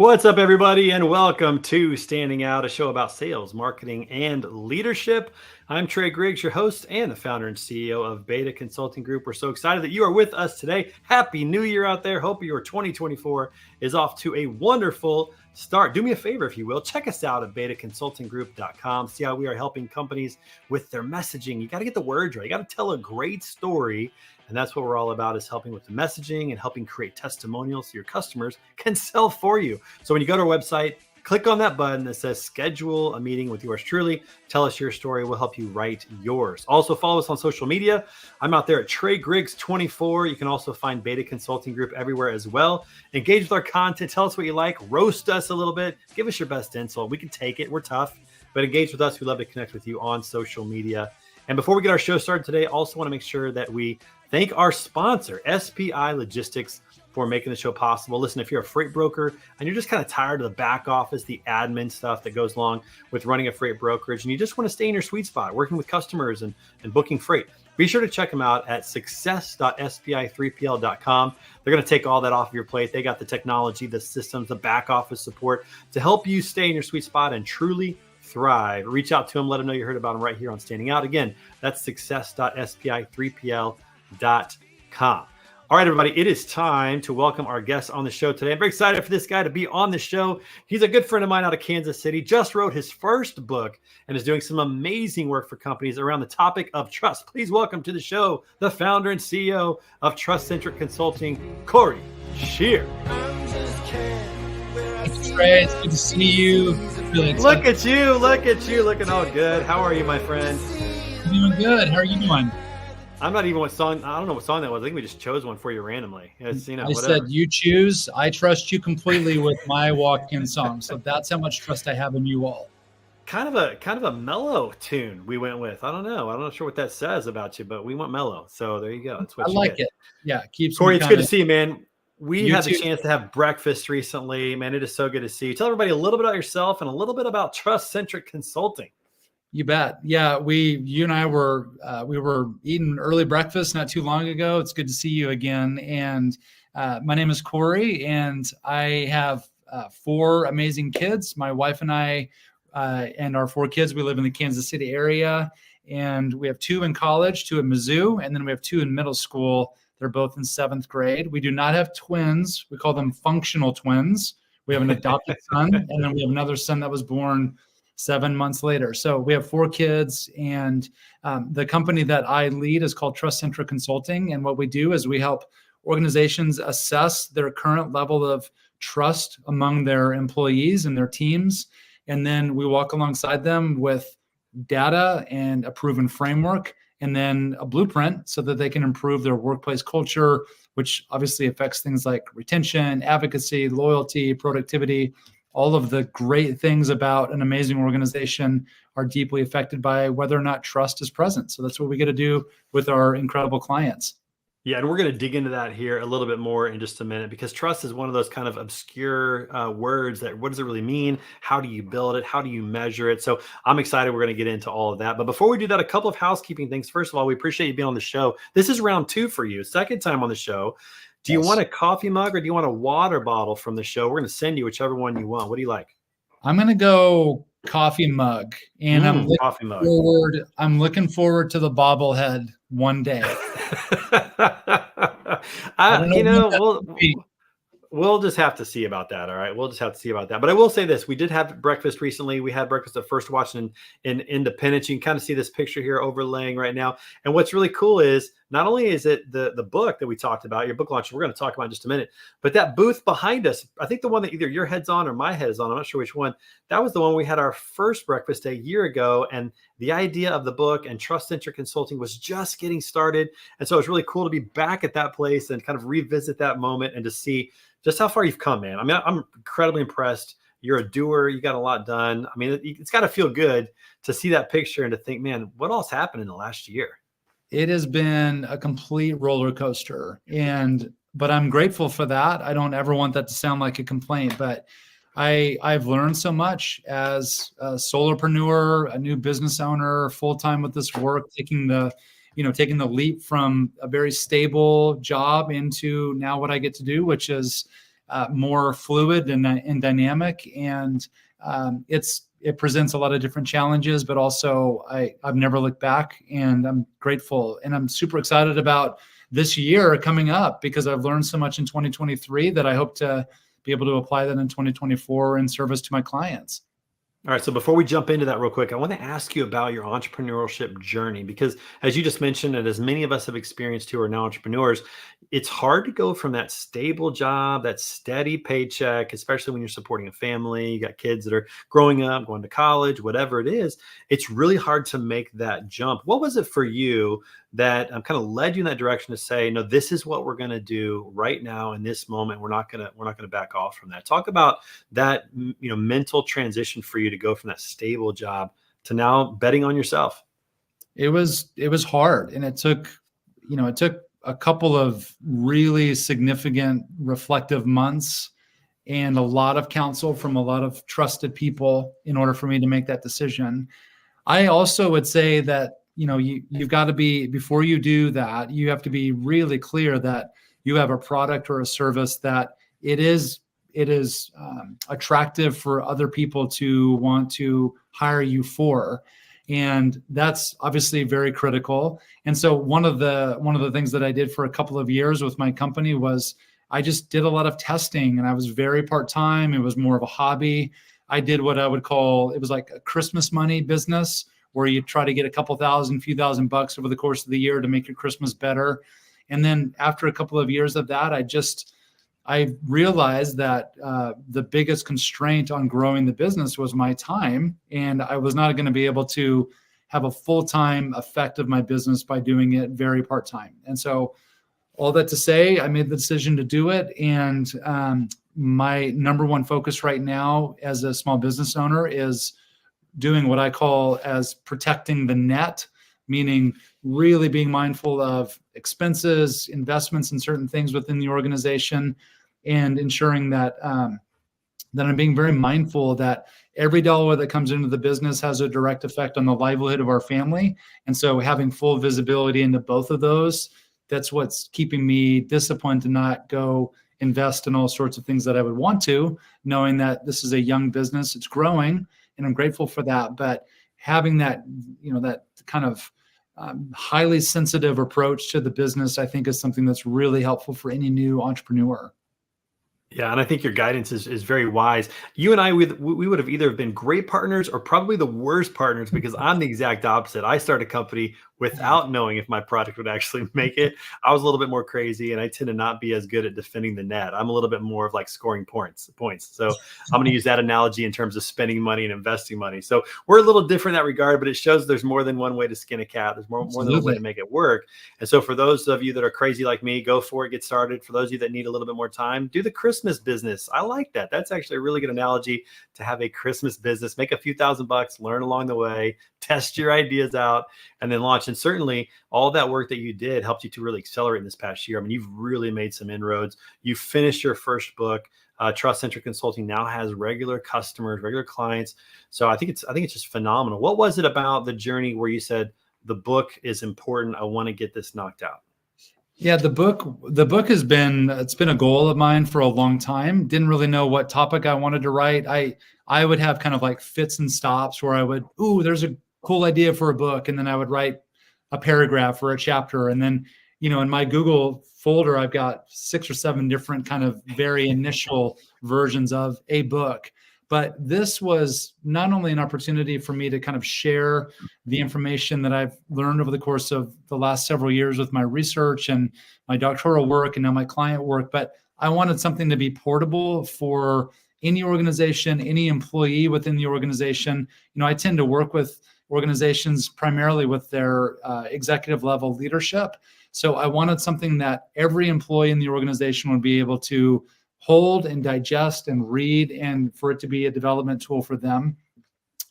What's up, everybody, and welcome to Standing Out, a show about sales, marketing, and leadership. I'm Trey Griggs, your host and the founder and CEO of Beta Consulting Group. We're so excited that you are with us today. Happy New Year out there. Hope your 2024 is off to a wonderful start. Do me a favor, if you will. Check us out at betaconsultinggroup.com. See how we are helping companies with their messaging. You got to get the words right. You got to tell a great story. And that's what we're all about, is helping with the messaging and helping create testimonials so your customers can sell for you. So when you go to our website, click on that button that says schedule a meeting with yours truly. Tell us your story. We'll help you write yours. Also follow us on social media. I'm out there at Trey Griggs 24. You can also find Beta Consulting Group everywhere as well. Engage with our content. Tell us what you like. Roast us a little bit. Give us your best insult. We can take it. We're tough, but engage with us. We love to connect with you on social media. And before we get our show started today, I also want to make sure that we thank our sponsor, SPI Logistics, for making the show possible. Listen, if you're a freight broker and you're just kind of tired of the back office, the admin stuff that goes along with running a freight brokerage, and you just want to stay in your sweet spot, working with customers and booking freight, be sure to check them out at success.spi3pl.com. They're going to take all that off of your plate. They got the technology, the systems, the back office support to help you stay in your sweet spot and truly thrive. Reach out to them. Let them know you heard about them right here on Standing Out. Again, that's success.spi3pl.com. All right, everybody, it is time to welcome our guest on the show today. I'm very excited for this guy to be on the show. He's a good friend of mine out of Kansas City, just wrote his first book and is doing some amazing work for companies around the topic of trust. Please welcome to the show the founder and CEO of TrustCentric Consulting, Cory Scheer. Thanks, Trey. It's good to see you. Really look at you, looking all good. How are you, my friend? I'm doing good. How are you doing? I'm not even what song. I don't know what song that was. I think we just chose one for you randomly. It's, I said, you choose. I trust you completely with my walk-in song. So that's how much trust I have in you all. Kind of a mellow tune we went with. I don't know. I'm not sure what that says about you, but we went mellow. So there you go. That's what I like it. Yeah, keeps Cory, it's good to see you, man. We had the too. chance to have breakfast recently. Man, it is so good to see you. Tell everybody a little bit about yourself and a little bit about TrustCentric Consulting. You bet. Yeah, you and I were eating early breakfast not too long ago. It's good to see you again. And my name is Cory, and I have 4 amazing kids. My wife and I and our 4 kids, we live in the Kansas City area, and we have 2 in college, 2 at Mizzou, and then we have 2 in middle school. They're both in 7th grade. We do not have twins. We call them functional twins. We have an adopted son, and then we have another son that was born 7 months later. So we have 4 kids, and the company that I lead is called TrustCentric Consulting. And what we do is we help organizations assess their current level of trust among their employees and their teams. And then we walk alongside them with data and a proven framework, and then a blueprint so that they can improve their workplace culture, which obviously affects things like retention, advocacy, loyalty, productivity. All of the great things about an amazing organization are deeply affected by whether or not trust is present. So that's what we get to do with our incredible clients. Yeah, and we're going to dig into that here a little bit more in just a minute, because trust is one of those kind of obscure words that, what does it really mean? How do you build it? How do you measure it? So I'm excited. We're going to get into all of that. But before we do that, a couple of housekeeping things. First of all, we appreciate you being on the show. This is round 2 for you, second time on the show. Do you want a coffee mug or do you want a water bottle from the show? We're going to send you whichever one you want. What do you like? I'm going to go coffee mug, and I'm looking forward to the bobblehead one day. We'll just have to see about that. All right. We'll just have to see about that. But I will say this. We did have breakfast recently. We had breakfast at First Washington in Independence. You can kind of see this picture here overlaying right now. And what's really cool is not only is it the book that we talked about, your book launch, we're going to talk about in just a minute, but that booth behind us, I think the one that either your head's on or my head is on, I'm not sure which one, that was the one we had our first breakfast a year ago. And the idea of the book and TrustCentric Consulting was just getting started. And so it's really cool to be back at that place and kind of revisit that moment and to see just how far you've come, man. I mean, I'm incredibly impressed. You're a doer. You got a lot done. I mean, it's got to feel good to see that picture and to think, man, what all's happened in the last year? It has been a complete roller coaster, but I'm grateful for that. I don't ever want that to sound like a complaint, but I've learned so much as a solopreneur, a new business owner, full-time with this work, taking the leap from a very stable job into now what I get to do, which is more fluid and dynamic, and it presents a lot of different challenges, but also I've never looked back, and I'm grateful, and I'm super excited about this year coming up because I've learned so much in 2023 that I hope to be able to apply that in 2024 in service to my clients. All right. So before we jump into that real quick, I want to ask you about your entrepreneurship journey because, as you just mentioned, and as many of us have experienced who are now entrepreneurs, it's hard to go from that stable job, that steady paycheck, especially when you're supporting a family, you got kids that are growing up, going to college, whatever it is. It's really hard to make that jump. What was it for you that kind of led you in that direction to say, no, this is what we're going to do right now in this moment. We're not going to back off from that. Talk about that, mental transition for you to go from that stable job to now betting on yourself. It was hard, and it took a couple of really significant reflective months and a lot of counsel from a lot of trusted people in order for me to make that decision. I also would say that you've got to be, before you do that, you have to be really clear that you have a product or a service that it is attractive for other people to want to hire you for. And that's obviously very critical. And so one of the things that I did for a couple of years with my company was I just did a lot of testing, and I was very part-time. It was more of a hobby. I did what I would call, it was like a Christmas money business, where you try to get a few thousand bucks over the course of the year to make your Christmas better. And then after a couple of years of that, I realized that the biggest constraint on growing the business was my time, and I was not going to be able to have a full-time effect of my business by doing it very part-time. And so all that to say, I made the decision to do it. And my number one focus right now as a small business owner is doing what I call as protecting the net, meaning really being mindful of expenses, investments in certain things within the organization, and ensuring that that I'm being very mindful that every dollar that comes into the business has a direct effect on the livelihood of our family. And so having full visibility into both of those, that's what's keeping me disciplined to not go invest in all sorts of things that I would want to, knowing that this is a young business, it's growing, and I'm grateful for that. But having that, that kind of highly sensitive approach to the business, I think is something that's really helpful for any new entrepreneur. Yeah, and I think your guidance is very wise. You and I, we would have either been great partners or probably the worst partners, because I'm the exact opposite. I started a company without knowing if my product would actually make it. I was a little bit more crazy, and I tend to not be as good at defending the net. I'm a little bit more of like scoring points. So I'm going to use that analogy in terms of spending money and investing money. So we're a little different in that regard, but it shows there's more than one way to skin a cat. There's more than one way to make it work. And so for those of you that are crazy like me, go for it, get started. For those of you that need a little bit more time, do the Christmas business. I like that. That's actually a really good analogy to have a Christmas business. Make a few $1,000, learn along the way, test your ideas out, and then launch. And certainly all that work that you did helped you to really accelerate in this past year. I mean, you've really made some inroads. You finished your first book. TrustCentric Consulting now has regular customers, regular clients. So I think it's just phenomenal. What was it about the journey where you said the book is important? I want to get this knocked out. Yeah, the book has been a goal of mine for a long time. Didn't really know what topic I wanted to write. I would have kind of like fits and stops where I would, there's a cool idea for a book, and then I would write a paragraph or a chapter, and then in my Google folder I've got 6 or 7 different kind of very initial versions of a book. But this was not only an opportunity for me to kind of share the information that I've learned over the course of the last several years with my research and my doctoral work and now my client work, but I wanted something to be portable for any organization, any employee within the organization. I tend to work with organizations primarily with their executive level leadership. So I wanted something that every employee in the organization would be able to hold and digest and read, and for it to be a development tool for them.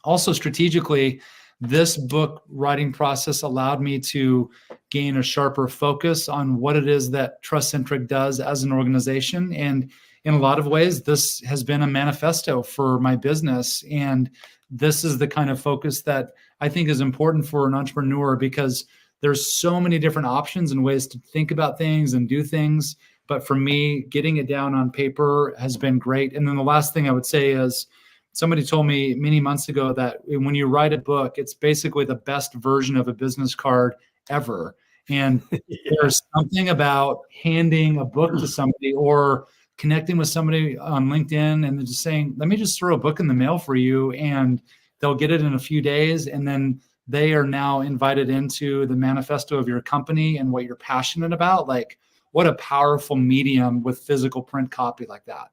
Also, strategically, this book writing process allowed me to gain a sharper focus on what it is that TrustCentric does as an organization. And in a lot of ways, this has been a manifesto for my business. And this is the kind of focus that I think is important for an entrepreneur, because there's so many different options and ways to think about things and do things. But for me, getting it down on paper has been great. And then the last thing I would say is somebody told me many months ago that when you write a book, it's basically the best version of a business card ever. And there's something about handing a book to somebody or connecting with somebody on LinkedIn and just saying, let me just throw a book in the mail for you, and they'll get it in a few days. And then they are now invited into the manifesto of your company and what you're passionate about. Like, what a powerful medium with physical print copy like that.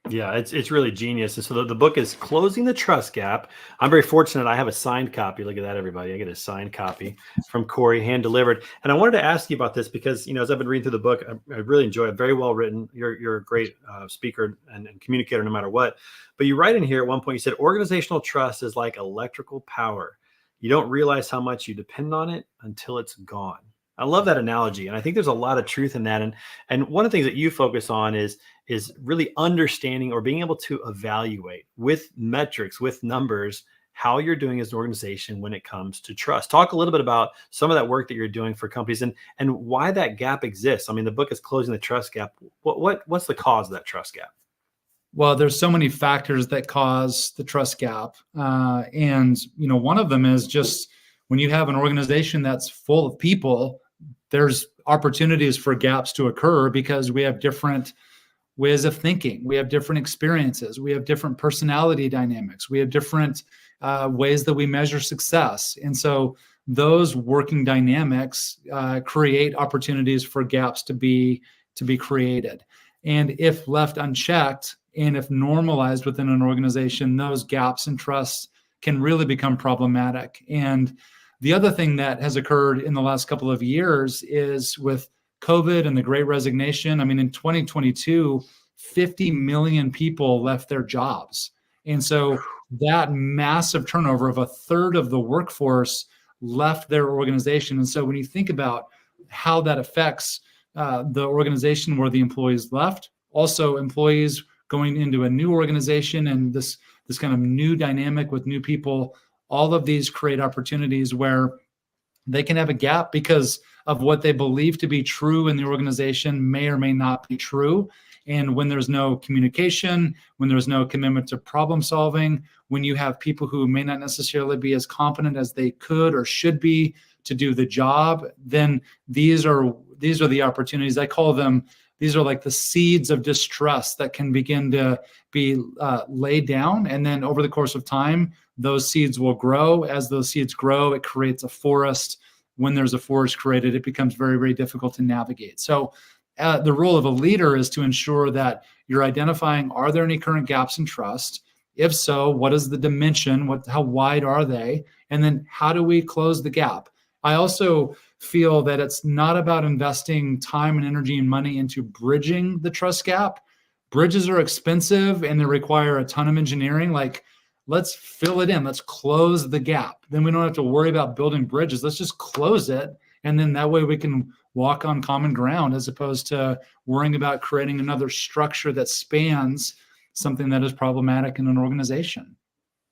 Yeah, it's really genius. And so the book is Closing the Trust Gap. I'm very fortunate. I have a signed copy. Look at that, everybody. I get a signed copy from Cory, hand delivered. And I wanted to ask you about this because, as I've been reading through the book, I really enjoy it. Very well written. You're a great speaker and communicator no matter what. But you write in here at one point, you said, organizational trust is like electrical power. You don't realize how much you depend on it until it's gone. I love that analogy. And I think there's a lot of truth in that. And one of the things that you focus on is really understanding or being able to evaluate with metrics, with numbers, how you're doing as an organization when it comes to trust. Talk a little bit about some of that work that you're doing for companies and why that gap exists. I mean, the book is Closing the Trust Gap. What's the cause of that trust gap? Well, there's so many factors that cause the trust gap. And one of them is just when you have an organization that's full of people, there's opportunities for gaps to occur because we have different ways of thinking. We have different experiences. We have different personality dynamics. We have different ways that we measure success. And so those working dynamics create opportunities for gaps to be created. And if left unchecked and if normalized within an organization, those gaps in trust can really become problematic. And the other thing that has occurred in the last couple of years is with COVID and the Great Resignation. I mean, in 2022, 50 million people left their jobs. And so that massive turnover of a third of the workforce left their organization. And so when you think about how that affects the organization where the employees left, also employees going into a new organization and this kind of new dynamic with new people, all of these create opportunities where they can have a gap because of what they believe to be true in the organization may or may not be true. And when there's no communication, when there's no commitment to problem solving, when you have people who may not necessarily be as competent as they could or should be to do the job, then these are the opportunities. I call them, these are like the seeds of distrust that can begin to be laid down. And then over the course of time, those seeds will grow. As those seeds grow, it creates a forest. When there's a forest created, it becomes very, very difficult to navigate. So the role of a leader is to ensure that you're identifying, are there any current gaps in trust? If so, what is the dimension? How wide are they? And then how do we close the gap? I also feel that it's not about investing time and energy and money into bridging the trust gap. Bridges are expensive and they require a ton of engineering. Like, let's fill it in. Let's close the gap. Then we don't have to worry about building bridges. Let's just close it. And then that way we can walk on common ground as opposed to worrying about creating another structure that spans something that is problematic in an organization.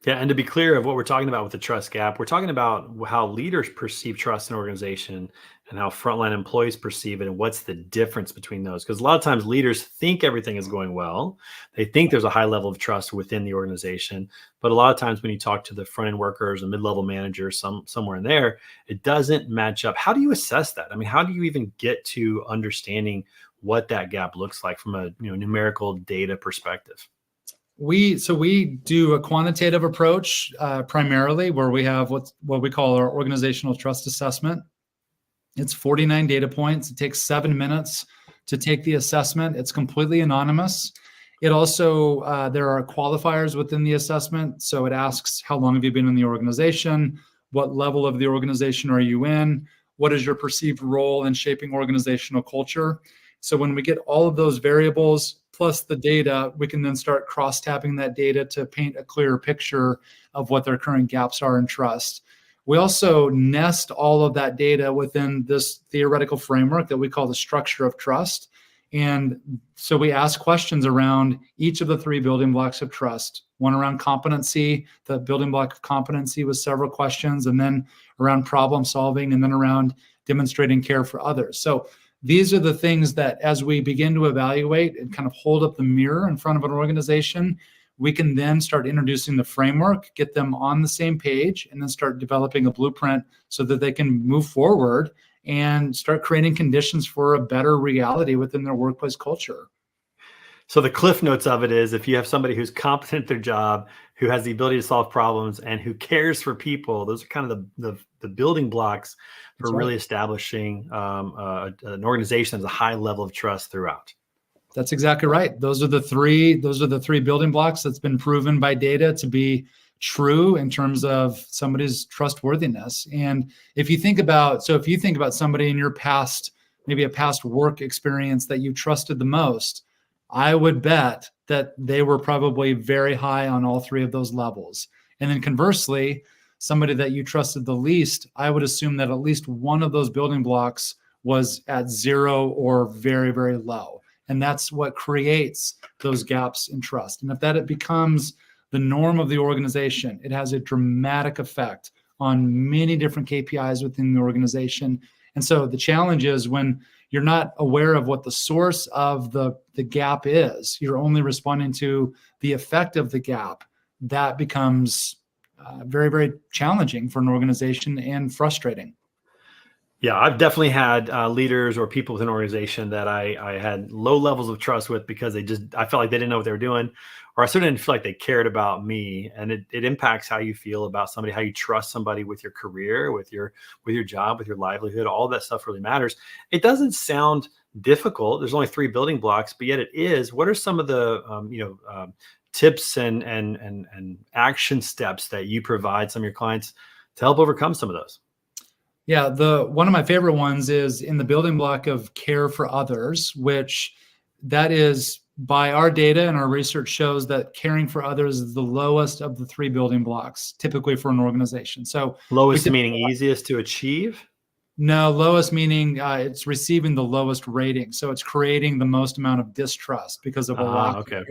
Yeah, and to be clear of what we're talking about with the trust gap, we're talking about how leaders perceive trust in an organization and how frontline employees perceive it and what's the difference between those. Because a lot of times leaders think everything is going well. They think there's a high level of trust within the organization. But a lot of times when you talk to the front-end workers and mid-level managers, somewhere in there, it doesn't match up. How do you assess that? I mean, how do you even get to understanding what that gap looks like from a numerical data perspective? We do a quantitative approach primarily, where we have what we call our organizational trust assessment. It's 49 data points. It takes 7 minutes to take the assessment. It's completely anonymous. It also, there are qualifiers within the assessment. So it asks, how long have you been in the organization? What level of the organization are you in? What is your perceived role in shaping organizational culture? So when we get all of those variables plus the data, we can then start cross-tabbing that data to paint a clearer picture of what their current gaps are in trust. We also nest all of that data within this theoretical framework that we call the structure of trust. And so we ask questions around each of the 3 building blocks of trust. One around competency, the building block of competency with several questions, and then around problem solving, and then around demonstrating care for others. So these are the things that as we begin to evaluate and kind of hold up the mirror in front of an organization, we can then start introducing the framework, get them on the same page, and then start developing a blueprint so that they can move forward and start creating conditions for a better reality within their workplace culture. So the cliff notes of it is, if you have somebody who's competent at their job, who has the ability to solve problems, and who cares for people, those are kind of the building blocks for That's right. really establishing an organization that has a high level of trust throughout. That's exactly right. Those are the three building blocks that's been proven by data to be true in terms of somebody's trustworthiness. And if you think about somebody in your past, maybe a past work experience that you trusted the most, I would bet that they were probably very high on all three of those levels. And then conversely, somebody that you trusted the least, I would assume that at least one of those building blocks was at 0 or very, very low. And that's what creates those gaps in trust. And if it becomes the norm of the organization, it has a dramatic effect on many different KPIs within the organization. And so the challenge is when you're not aware of what the source of the gap is, you're only responding to the effect of the gap, that becomes very, very challenging for an organization and frustrating. Yeah, I've definitely had leaders or people within an organization that I had low levels of trust with because I felt like they didn't know what they were doing, or I certainly didn't feel like they cared about me. And it impacts how you feel about somebody, how you trust somebody with your career, with your job, with your livelihood. All that stuff really matters. It doesn't sound difficult. There's only 3 building blocks, but yet it is. What are some of the tips and action steps that you provide some of your clients to help overcome some of those? Yeah, one of my favorite ones is in the building block of care for others, which that is, by our data and our research shows that caring for others is the lowest of the 3 building blocks, typically for an organization. So lowest meaning easiest to achieve? No, lowest meaning it's receiving the lowest rating. So it's creating the most amount of distrust because of a lack of Okay.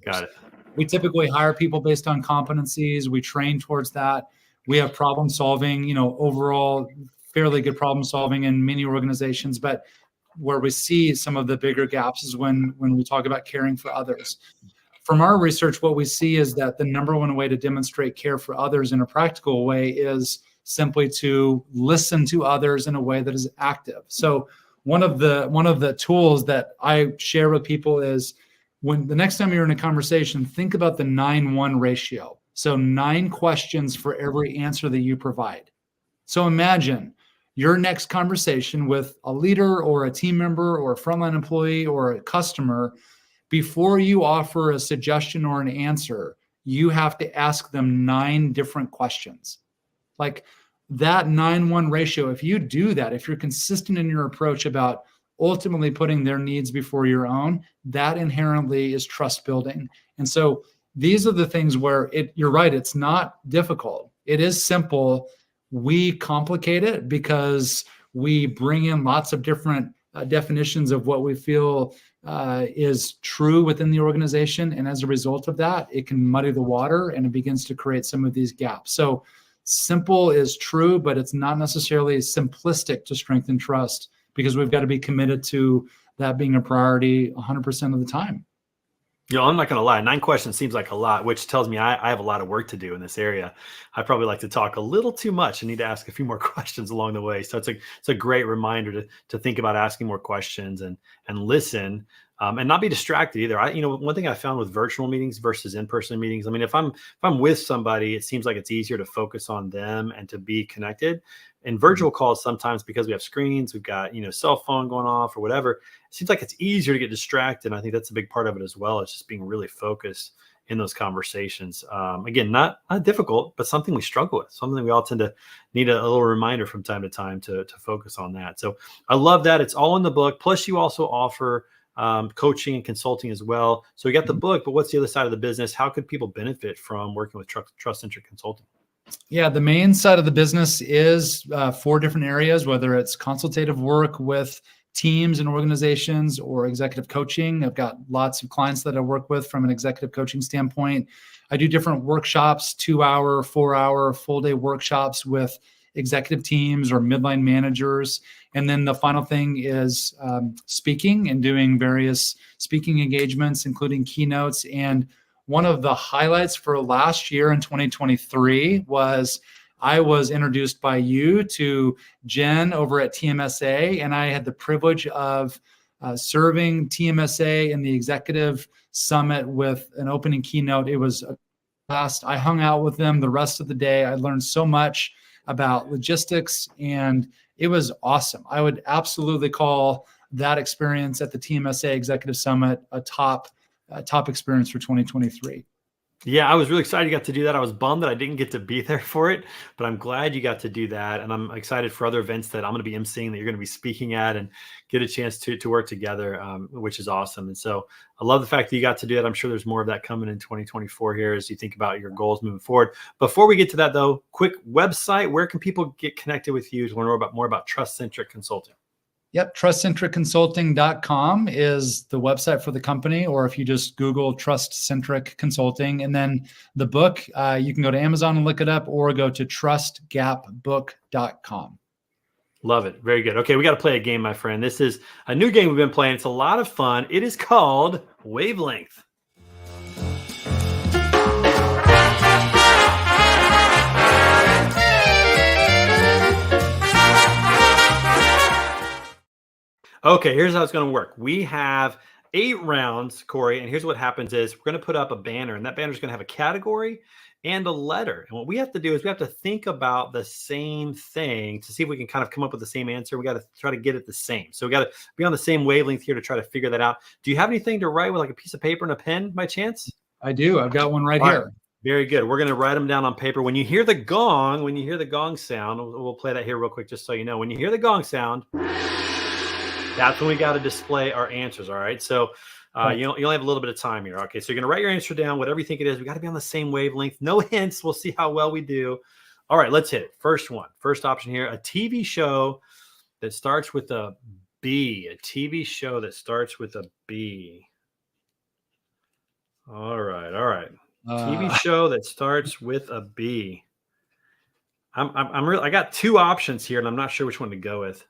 Got it. We typically hire people based on competencies. We train towards that. We have problem solving, overall fairly good problem solving in many organizations, but where we see some of the bigger gaps is when we talk about caring for others. From our research, what we see is that the number one way to demonstrate care for others in a practical way is simply to listen to others in a way that is active. So one of the tools that I share with people is, when the next time you're in a conversation, think about the 9-1 ratio. So 9 questions for every answer that you provide. So imagine your next conversation with a leader or a team member or a frontline employee or a customer. Before you offer a suggestion or an answer, you have to ask them 9 different questions. Like that 9-1 ratio, if you do that, if you're consistent in your approach about ultimately putting their needs before your own, that inherently is trust building. And so these are the things where you're right, it's not difficult. It is simple. We complicate it because we bring in lots of different definitions of what we feel is true within the organization. And as a result of that, it can muddy the water and it begins to create some of these gaps. So simple is true, but it's not necessarily simplistic to strengthen trust, because we've got to be committed to that being a priority 100% of the time. I'm not going to lie. 9 questions seems like a lot, which tells me I have a lot of work to do in this area. I probably like to talk a little too much and need to ask a few more questions along the way. So it's a great reminder to think about asking more questions and listen, and not be distracted either. One thing I found with virtual meetings versus in-person meetings, I mean, if I'm with somebody, it seems like it's easier to focus on them and to be connected. In virtual calls, sometimes because we have screens, we've got, cell phone going off or whatever, it seems like it's easier to get distracted. And I think that's a big part of it as well. It's just being really focused in those conversations. Again, not difficult, but something we struggle with, something we all tend to need a little reminder from time to time to focus on that. So I love that. It's all in the book. Plus you also offer coaching and consulting as well. So we got the book, but what's the other side of the business? How could people benefit from working with TrustCentric Consulting? Yeah, the main side of the business is 4 different areas, whether it's consultative work with teams and organizations or executive coaching. I've got lots of clients that I work with from an executive coaching standpoint. I do different workshops, 2-hour, 4-hour, full-day workshops with executive teams or midline managers. And then the final thing is speaking and doing various speaking engagements, including keynotes. And one of the highlights for last year in 2023 was I was introduced by you to Jen over at TMSA, and I had the privilege of serving TMSA in the executive summit with an opening keynote. It was a blast. I hung out with them the rest of the day. I learned so much about logistics, and it was awesome. I would absolutely call that experience at the TMSA Executive Summit a top experience for 2023. Yeah, I was really excited you got to do that. I was bummed that I didn't get to be there for it, but I'm glad you got to do that. And I'm excited for other events that I'm going to be emceeing that you're going to be speaking at and get a chance to work together, which is awesome. And so I love the fact that you got to do it. I'm sure there's more of that coming in 2024 here as you think about your goals moving forward. Before we get to that, though, quick website. Where can people get connected with you to learn more about TrustCentric Consulting? Yep, TrustCentricConsulting.com is the website for the company, or if you just Google TrustCentric Consulting, and then the book, you can go to Amazon and look it up, or go to TrustGapBook.com. Love it. Very good. Okay, we got to play a game, my friend. This is a new game we've been playing. It's a lot of fun. It is called Wavelength. Okay, here's how it's going to work. We have 8 rounds, Cory, and here's what happens is we're going to put up a banner, and that banner is going to have a category and a letter. And what we have to do is we have to think about the same thing to see if we can kind of come up with the same answer. We got to try to get it the same. So we got to be on the same wavelength here to try to figure that out. Do you have anything to write with, like a piece of paper and a pen by chance? I do. I've got one right here. Very good. We're going to write them down on paper. When you hear the gong sound, we'll play that here real quick just so you know. When you hear the gong sound, that's when we got to display our answers. All right. So you only have a little bit of time here. Okay. So you're going to write your answer down, whatever you think it is. We got to be on the same wavelength. No hints. We'll see how well we do. All right. Let's hit it. First one. First option here. A TV show that starts with a B. A TV show that starts with a B. All right. All right. TV show that starts with a B. I got 2 options here, and I'm not sure which one to go with.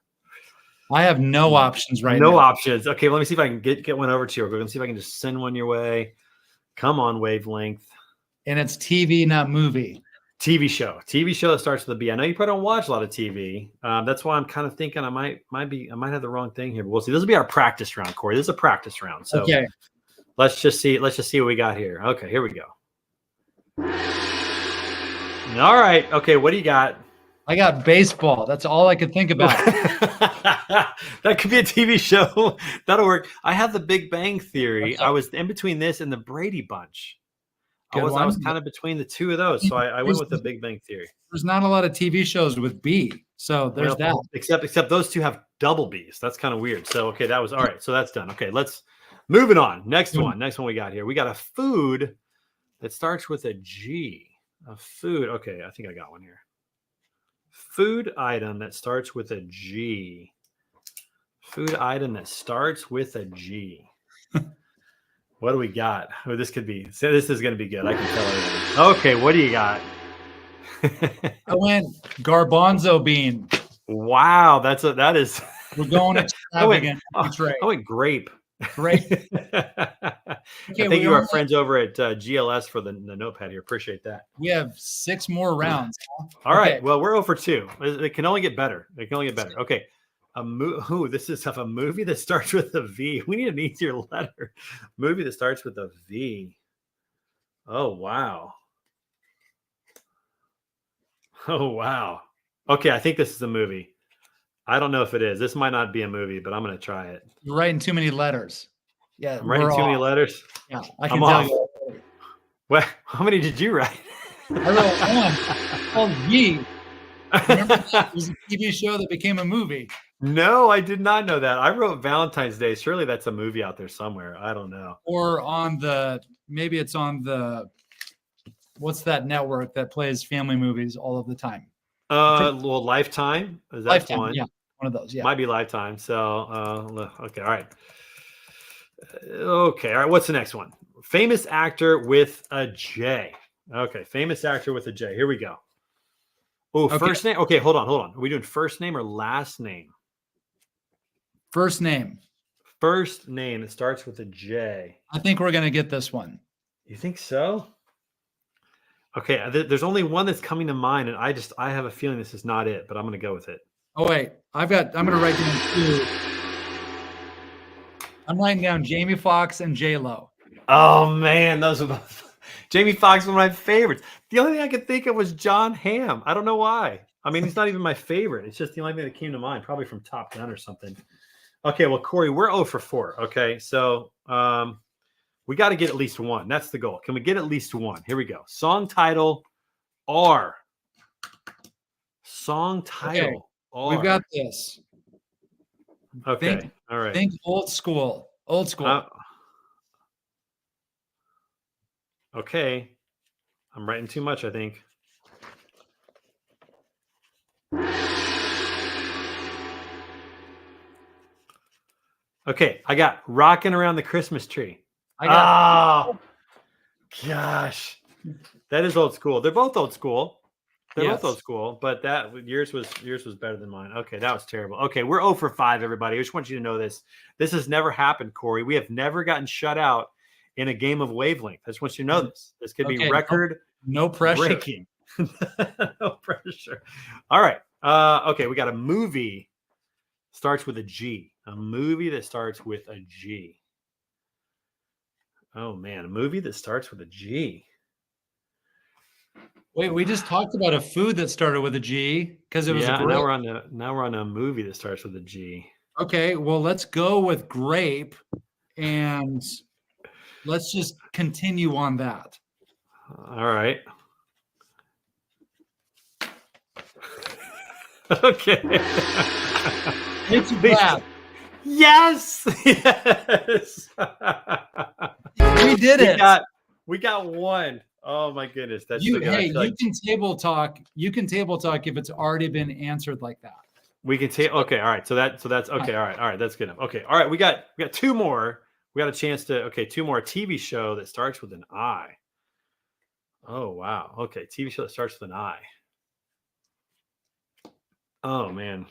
I have no options right now. No options. Okay, let me see if I can get one over to you. We're going to see if I can just send one your way. Come on, wavelength. And it's TV, not movie. TV show that starts with a B. I know you probably don't watch a lot of TV. That's why I'm kind of thinking I might have the wrong thing here. But we'll see. This will be our practice round, Cory. This is a practice round. So okay. Let's just see what we got here. Okay, here we go. All right. Okay, what do you got? I got baseball. That's all I could think about. That could be a TV show. That'll work. I have The Big Bang Theory. Okay. I was in between this and The Brady Bunch. I was kind of between the 2 of those, so I went with The Big Bang Theory. There's not a lot of TV shows with B, so there's that. Except those 2 have double B's. That's kind of weird. So okay, that was all right. So that's done. Okay, let's moving on. Next one we got here. We got a food that starts with a G. A food. Okay, I think I got one here. Food item that starts with a G. Food item that starts with a G. What do we got? Oh, this is going to be good. I can tell everything. Okay, what do you got? I went garbanzo bean. Wow, that is. We're going extravagant. I went grape. Great. Okay, I think you are friends over at GLS for the notepad here. Appreciate that. We have 6 more rounds. All right. Well, we're 0 for 2. It can only get better. Okay. This is a movie that starts with a V. We need an easier letter. Movie that starts with a V. Oh, wow. Okay, I think this is a movie. I don't know if it is. This might not be a movie, but I'm going to try it. You're writing too many letters. Yeah, I'm writing too many letters. Yeah, I can tell you. Well, how many did you write? I wrote one called Ye. Remember that? It was a TV show that became a movie. No, I did not know that. I wrote Valentine's Day. Surely that's a movie out there somewhere. I don't know. Or maybe it's on the, what's that network that plays family movies all of the time? Well, Lifetime. Is that Lifetime, one? Yeah, one of those. Yeah, might be Lifetime. So, okay, all right. Okay, all right. What's the next one? Famous actor with a J. Okay, famous actor with a J. Here we go. Oh, Okay. first name. Okay, hold on. Are we doing first name or last name? First name. First name. It starts with a J. I think we're going to get this one. You think so? Okay, there's only one that's coming to mind, and I have a feeling this is not it, but I'm going to go with it. Oh, wait. I'm going to write down two. I'm writing down Jamie Foxx and J-Lo. Oh, man, those are both. Jamie Foxx, one of my favorites. The only thing I could think of was John Hamm. I don't know why. I mean, he's not even my favorite. It's just the only thing that came to mind, probably from Top Gun or something. Okay, well, Cory, we're 0 for 4. Okay, so we got to get at least one. That's the goal. Can we get at least one? Here we go. Song title R. Song title R. We've got this. Okay. All right. Think old school. Old school. Okay. I'm writing too much, I think. Okay, I got Rocking Around the Christmas Tree. Oh, gosh. That is old school. They're both old school. Both old school, but yours was better than mine. Okay, that was terrible. Okay, we're 0 for 5, everybody. I just want you to know this. This has never happened, Cory. We have never gotten shut out in a game of Wavelength. I just want you to know this. This could be record no pressure. breaking. No pressure. All right. Okay, we got a movie starts with a G. A movie that starts with a G. Oh man, a movie that starts with a G. Wait, we just talked about a food that started with a G because it was a grape. Now we're on a movie that starts with a G. Okay, well, let's go with grape, and let's just continue on that. All right. Okay. It's bad. Yes. Yes. We did it. We got one. Oh my goodness. That's you can table talk. You can table talk if it's already been answered like that. We can take okay. All right. So that's okay. All right. That's good enough. Okay. All right. We got two more. We got a chance to two more. TV show that starts with an I. Oh wow. Okay. TV show that starts with an I. Oh man.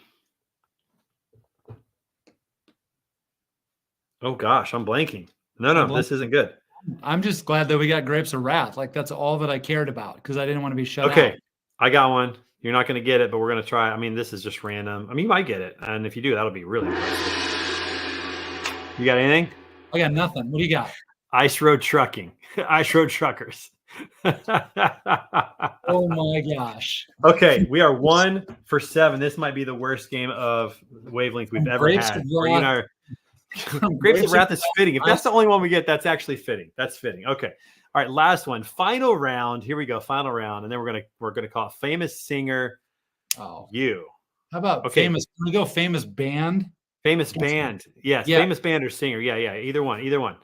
Oh gosh, I'm blanking. No, this isn't good. I'm just glad that we got Grapes of Wrath. Like that's all that I cared about because I didn't want to be shut out. Okay, I got one. You're not going to get it, but we're going to try. I mean, this is just random. I mean, you might get it, and if you do, that'll be really impressive. You got anything? I got nothing. What do you got? Ice Road Trucking. Ice Road Truckers. Oh my gosh. Okay, we are 1 for 7. This might be the worst game of Wavelength we've ever had. Grapes of Wrath is fitting. If that's the only one we get, that's actually fitting. That's fitting. Okay. All right. Last one. Final round. Here we go. Final round. And then we're gonna call it famous singer. Oh, you. How about famous? Can we go famous band? Famous band. Yes. Yeah. Famous band or singer. Yeah. Either one.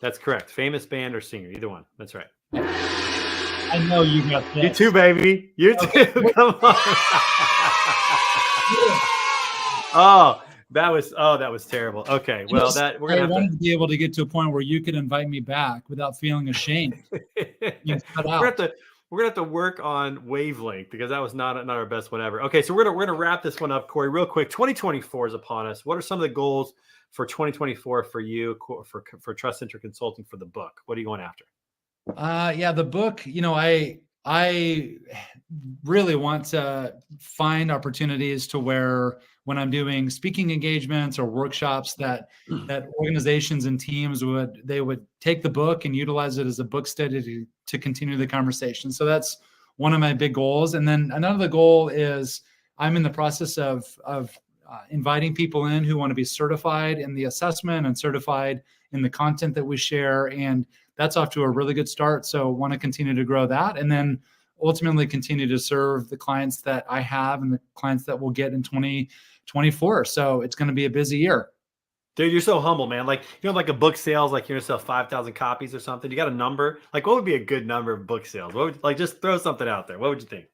That's correct. Famous band or singer. Either one. That's right. I know you got this. You too, baby. You too. Come on. Oh. That was terrible. Okay, well, we're gonna. I wanted to be able to get to a point where you could invite me back without feeling ashamed. We're gonna have to work on Wavelength because that was not our best one ever. Okay, so we're gonna wrap this one up, Cory, real quick. 2024 is upon us. What are some of the goals for 2024 for you for TrustCentric Consulting for the book? What are you going after? The book. I really want to find opportunities to where when I'm doing speaking engagements or workshops that organizations and teams would take the book and utilize it as a book study to continue the conversation. So that's one of my big goals. And then another goal is I'm in the process of inviting people in who want to be certified in the assessment and certified in the content that we share. And that's off to a really good start. So want to continue to grow that. And then ultimately continue to serve the clients that I have and the clients that we'll get in 2024. So it's going to be a busy year. Dude, you're so humble, man. Like, like a book sales, like you're going to sell 5,000 copies or something. You got a number? Like, what would be a good number of book sales? Just throw something out there. What would you think?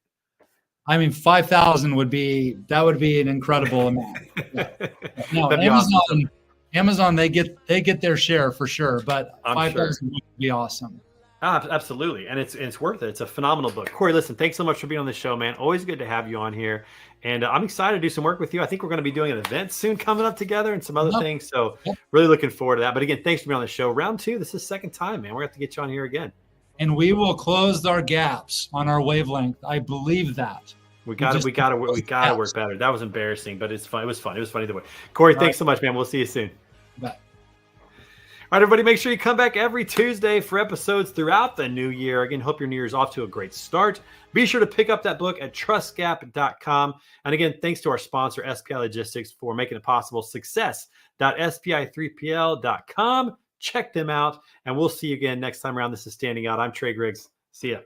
I mean, 5,000 would be an incredible amount. Yeah. No, Amazon, they get their share for sure, but 5,000 would be awesome. Absolutely. And it's worth it. It's a phenomenal book. Cory, listen, thanks so much for being on the show, man. Always good to have you on here. And I'm excited to do some work with you. I think we're going to be doing an event soon coming up together and some other Yep. things. So Yep. really looking forward to that. But again, thanks for being on the show. Round 2, this is the second time, man. We're going to have to get you on here again. And we will close our gaps on our wavelength. I believe that. We got to work better. That was embarrassing, but it's fun. It was fun. It was funny either way. Cory, thanks so much, man. We'll see you soon. Bye. All right, everybody, make sure you come back every Tuesday for episodes throughout the new year. Again, hope your new year's off to a great start. Be sure to pick up that book at trustgap.com. And again, thanks to our sponsor, SPI Logistics, for making it possible. Success.spi3pl.com. Check them out, and we'll see you again next time around. This is Standing Out. I'm Trey Griggs. See ya.